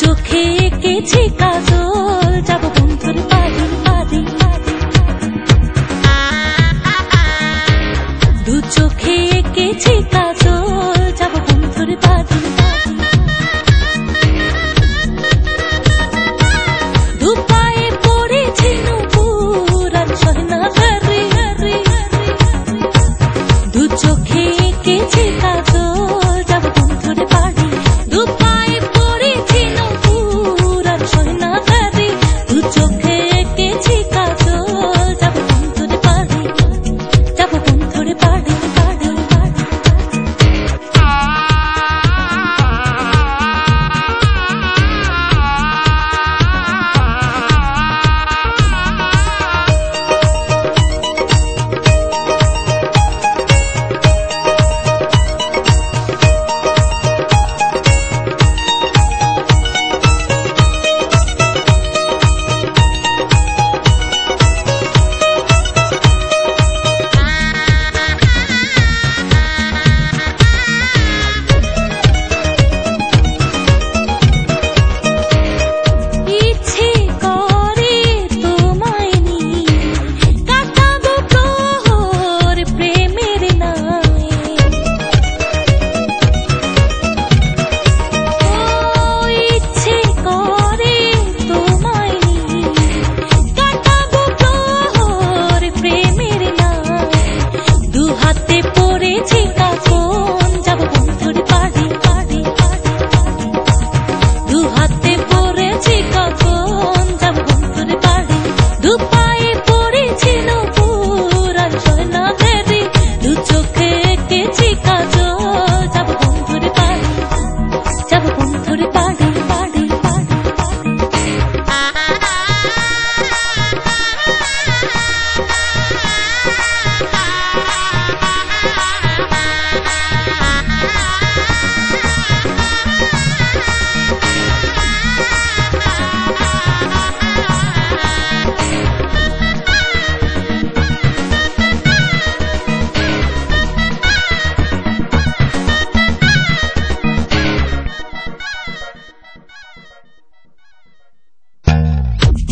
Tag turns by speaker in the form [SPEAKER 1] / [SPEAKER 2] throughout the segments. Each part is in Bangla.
[SPEAKER 1] চোখে এঁকেছি কাজল, যাব বন্ধুর বাড়ি বাড়ি। দু চোখে এঁকেছি কাজল, যাব বন্ধুর বাড়ি বাড়ি। দু পায়ে পড়েছি নূপুর আর সয়না হারি হারি। দু চোখে এঁকেছি কাজল, যাব বন্ধুর বাড়ি। দু পায়ে পড়েছি নূপুর আর সয়না হারি। দু চোখে এঁকেছি কাজল, যাব বন্ধুর বাড়ি, যাব বন্ধুর বাড়ি বাড়ি বাড়ি।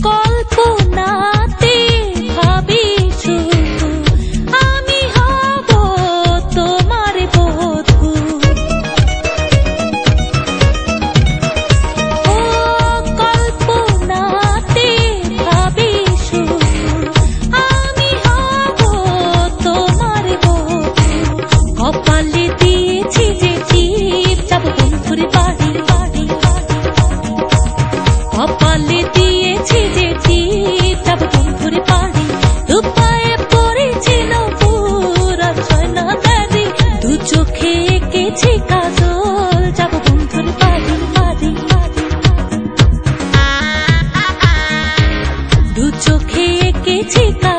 [SPEAKER 1] কল্পনাতে ভাবি শুধু আমি হব তোমার বধূ। ও কল্পনাতে ভাবি শুধু আমি হব তোমার বধূ। কপালে দিয়েছি যে টিপ, যাব বন্ধুর বাড়ি বাড়ি বাড়ি। কপালে দিয়েছি যে টিপ, যাব বন্ধুর বাড়ি। দু পায়ে পড়েছি নূপুর আর সয়না হারি। দু চোখে এঁকেছি কাজল, যাব বন্ধুর বাড়ি বাড়ি বাড়ি। দু চোখে এঁকেছি কাজল।